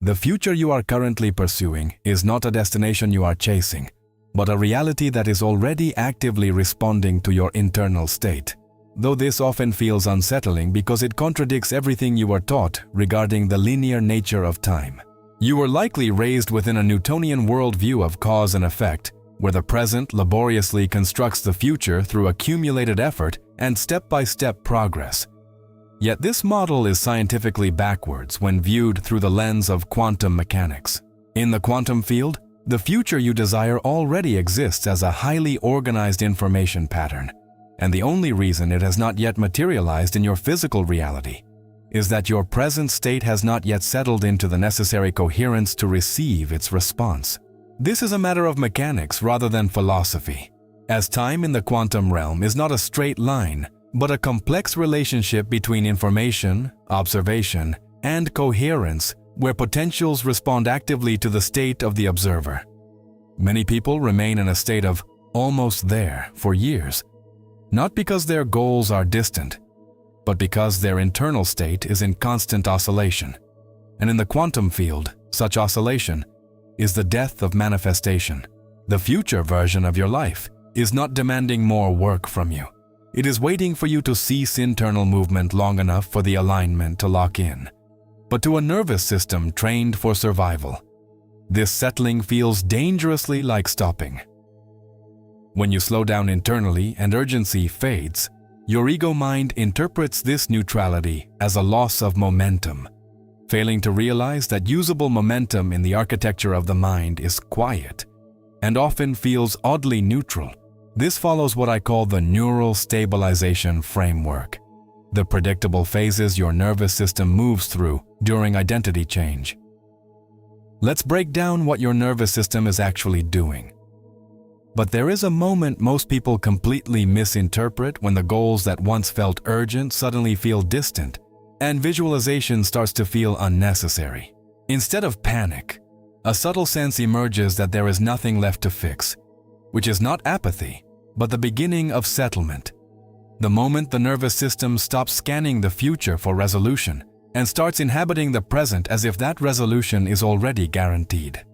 The future you are currently pursuing is not a destination you are chasing, but a reality that is already actively responding to your internal state. Though this often feels unsettling because it contradicts everything you were taught regarding the linear nature of time. You were likely raised within a Newtonian worldview of cause and effect, where the present laboriously constructs the future through accumulated effort and step-by-step progress. Yet this model is scientifically backwards when viewed through the lens of quantum mechanics. In the quantum field, the future you desire already exists as a highly organized information pattern, and the only reason it has not yet materialized in your physical reality is that your present state has not yet settled into the necessary coherence to receive its response. This is a matter of mechanics rather than philosophy, as time in the quantum realm is not a straight line, but a complex relationship between information, observation, and coherence where potentials respond actively to the state of the observer. Many people remain in a state of almost there for years, not because their goals are distant, but because their internal state is in constant oscillation. And in the quantum field, such oscillation is the death of manifestation. The future version of your life is not demanding more work from you. It is waiting for you to cease internal movement long enough for the alignment to lock in. But to a nervous system trained for survival, this settling feels dangerously like stopping. When you slow down internally and urgency fades, your ego mind interprets this neutrality as a loss of momentum, failing to realize that usable momentum in the architecture of the mind is quiet and often feels oddly neutral. This follows what I call the Neural Stabilization Framework, the predictable phases your nervous system moves through during identity change. Let's break down what your nervous system is actually doing. But there is a moment most people completely misinterpret when the goals that once felt urgent suddenly feel distant, and visualization starts to feel unnecessary. Instead of panic, a subtle sense emerges that there is nothing left to fix, which is not apathy, but the beginning of settlement. The moment the nervous system stops scanning the future for resolution and starts inhabiting the present as if that resolution is already guaranteed.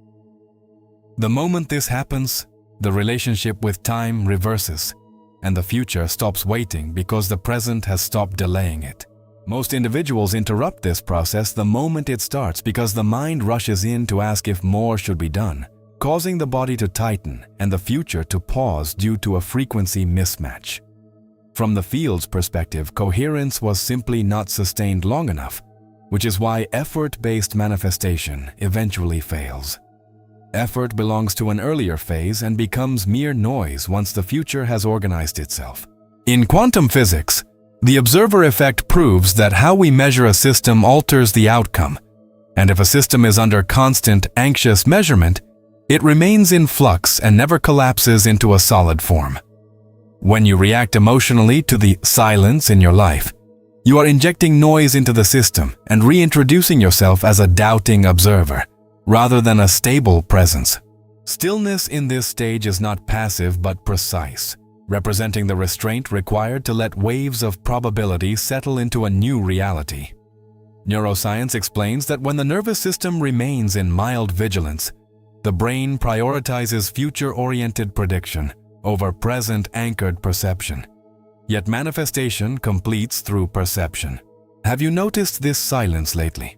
The moment this happens, the relationship with time reverses, and the future stops waiting because the present has stopped delaying it. Most individuals interrupt this process the moment it starts because the mind rushes in to ask if more should be done, causing the body to tighten and the future to pause due to a frequency mismatch. From the field's perspective, coherence was simply not sustained long enough, which is why effort-based manifestation eventually fails. Effort belongs to an earlier phase and becomes mere noise once the future has organized itself. In quantum physics, the observer effect proves that how we measure a system alters the outcome, and if a system is under constant, anxious measurement, it remains in flux and never collapses into a solid form. When you react emotionally to the silence in your life, you are injecting noise into the system and reintroducing yourself as a doubting observer, rather than a stable presence. Stillness in this stage is not passive but precise, representing the restraint required to let waves of probability settle into a new reality. Neuroscience explains that when the nervous system remains in mild vigilance, the brain prioritizes future-oriented prediction over present-anchored perception. Yet manifestation completes through perception. Have you noticed this silence lately?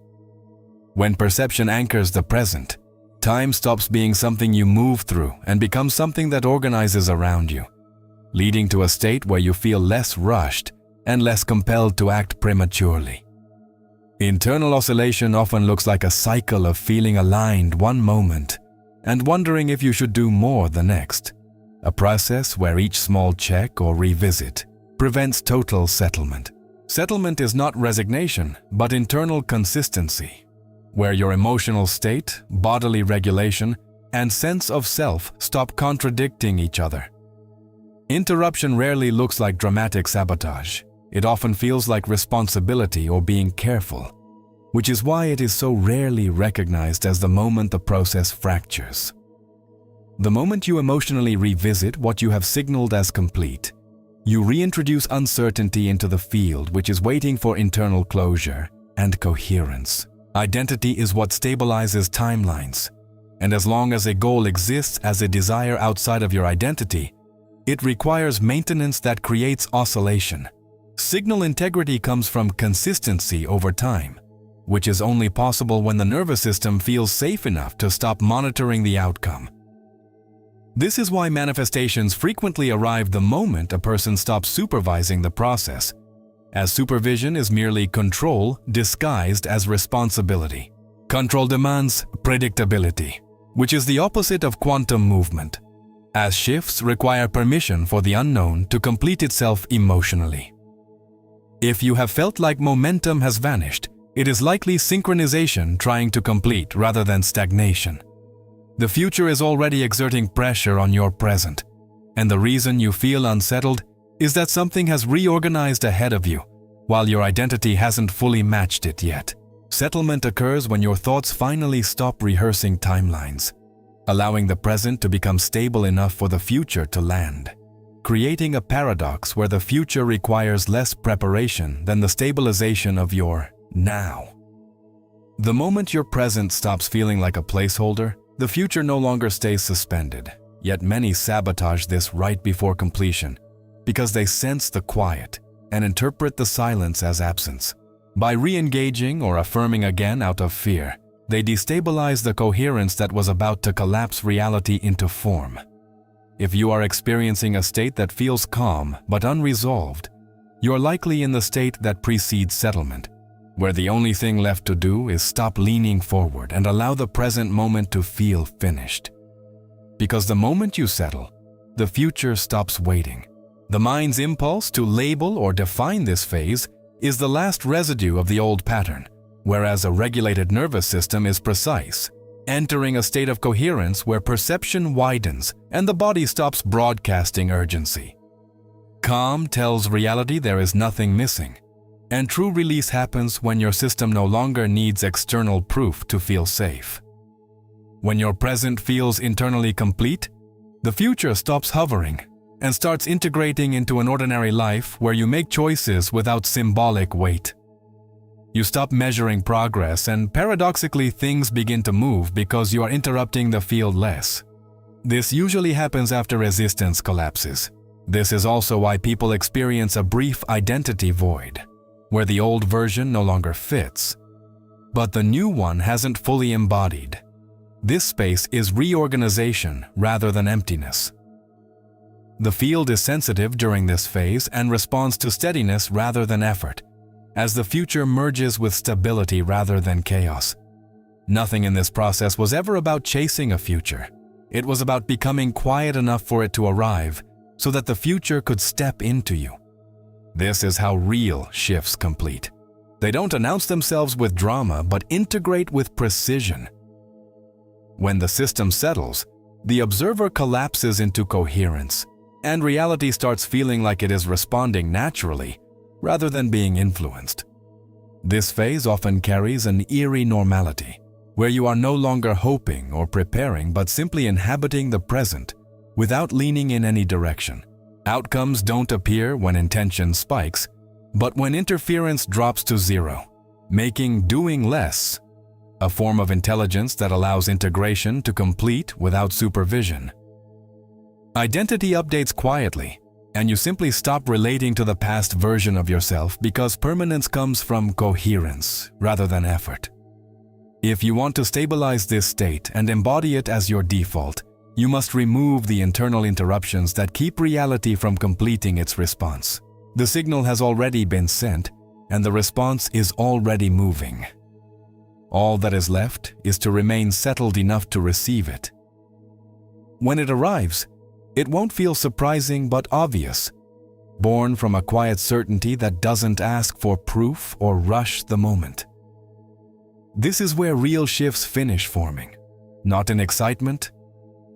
When perception anchors the present, time stops being something you move through and becomes something that organizes around you, leading to a state where you feel less rushed and less compelled to act prematurely. Internal oscillation often looks like a cycle of feeling aligned one moment and wondering if you should do more the next, a process where each small check or revisit prevents total settlement. Settlement is not resignation, but internal consistency, where your emotional state, bodily regulation, and sense of self stop contradicting each other. Interruption rarely looks like dramatic sabotage. It often feels like responsibility or being careful, which is why it is so rarely recognized as the moment the process fractures. The moment you emotionally revisit what you have signaled as complete, you reintroduce uncertainty into the field which is waiting for internal closure and coherence. Identity is what stabilizes timelines, and as long as a goal exists as a desire outside of your identity, it requires maintenance that creates oscillation. Signal integrity comes from consistency over time, which is only possible when the nervous system feels safe enough to stop monitoring the outcome. This is why manifestations frequently arrive the moment a person stops supervising the process, as supervision is merely control disguised as responsibility. Control demands predictability, which is the opposite of quantum movement, as shifts require permission for the unknown to complete itself emotionally. If you have felt like momentum has vanished, it is likely synchronization trying to complete rather than stagnation. The future is already exerting pressure on your present, and the reason you feel unsettled is that something has reorganized ahead of you, while your identity hasn't fully matched it yet. Settlement occurs when your thoughts finally stop rehearsing timelines, allowing the present to become stable enough for the future to land, creating a paradox where the future requires less preparation than the stabilization of your now. The moment your present stops feeling like a placeholder, the future no longer stays suspended, yet many sabotage this right before completion because they sense the quiet and interpret the silence as absence. By re-engaging or affirming again out of fear, they destabilize the coherence that was about to collapse reality into form. If you are experiencing a state that feels calm but unresolved, you're likely in the state that precedes settlement, where the only thing left to do is stop leaning forward and allow the present moment to feel finished. Because the moment you settle, the future stops waiting. The mind's impulse to label or define this phase is the last residue of the old pattern, whereas a regulated nervous system is precise, entering a state of coherence where perception widens and the body stops broadcasting urgency. Calm tells reality there is nothing missing, and true release happens when your system no longer needs external proof to feel safe. When your present feels internally complete, the future stops hovering and starts integrating into an ordinary life where you make choices without symbolic weight. You stop measuring progress, and paradoxically things begin to move because you are interrupting the field less. This usually happens after resistance collapses. This is also why people experience a brief identity void, where the old version no longer fits, but the new one hasn't fully embodied. This space is reorganization rather than emptiness. The field is sensitive during this phase and responds to steadiness rather than effort, as the future merges with stability rather than chaos. Nothing in this process was ever about chasing a future. It was about becoming quiet enough for it to arrive so that the future could step into you. This is how real shifts complete. They don't announce themselves with drama, but integrate with precision. When the system settles, the observer collapses into coherence, and reality starts feeling like it is responding naturally rather than being influenced. This phase often carries an eerie normality, where you are no longer hoping or preparing but simply inhabiting the present without leaning in any direction. Outcomes don't appear when intention spikes, but when interference drops to zero, making doing less a form of intelligence that allows integration to complete without supervision. Identity updates quietly, and you simply stop relating to the past version of yourself because permanence comes from coherence rather than effort. If you want to stabilize this state and embody it as your default, you must remove the internal interruptions that keep reality from completing its response. The signal has already been sent, and the response is already moving. All that is left is to remain settled enough to receive it. When it arrives, it won't feel surprising but obvious, born from a quiet certainty that doesn't ask for proof or rush the moment. This is where real shifts finish forming, not in excitement,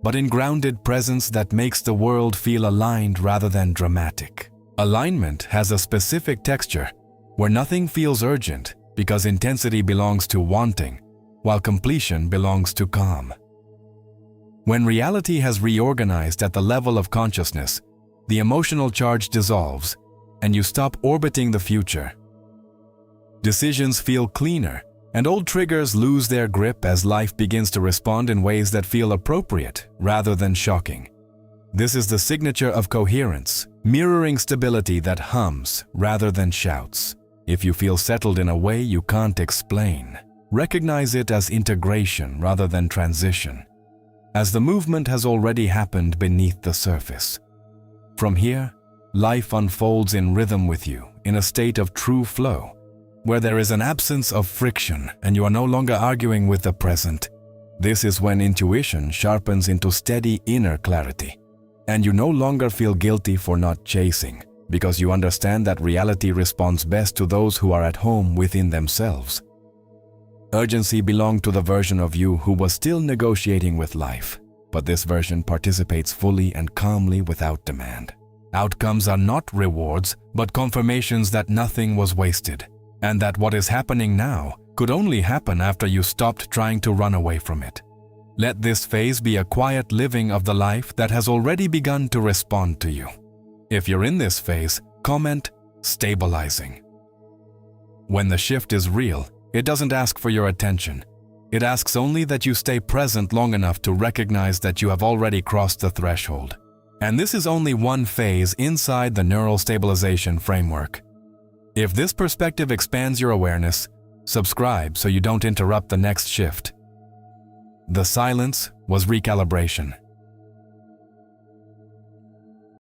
but in grounded presence that makes the world feel aligned rather than dramatic. Alignment has a specific texture where nothing feels urgent because intensity belongs to wanting, while completion belongs to calm. When reality has reorganized at the level of consciousness, the emotional charge dissolves, and you stop orbiting the future. Decisions feel cleaner And old triggers lose their grip as life begins to respond in ways that feel appropriate rather than shocking. This is the signature of coherence, mirroring stability that hums rather than shouts. If you feel settled in a way you can't explain, recognize it as integration rather than transition, as the movement has already happened beneath the surface. From here, life unfolds in rhythm with you, in a state of true flow, where there is an absence of friction and you are no longer arguing with the present. This is when intuition sharpens into steady inner clarity, and you no longer feel guilty for not chasing, because you understand that reality responds best to those who are at home within themselves. Urgency belonged to the version of you who was still negotiating with life, but this version participates fully and calmly without demand. Outcomes are not rewards, but confirmations that nothing was wasted, and that what is happening now could only happen after you stopped trying to run away from it. Let this phase be a quiet living of the life that has already begun to respond to you. If you're in this phase, comment stabilizing. When the shift is real, it doesn't ask for your attention. It asks only that you stay present long enough to recognize that you have already crossed the threshold. And this is only one phase inside the Neural Stabilization Framework. If this perspective expands your awareness, subscribe so you don't interrupt the next shift. The silence was recalibration.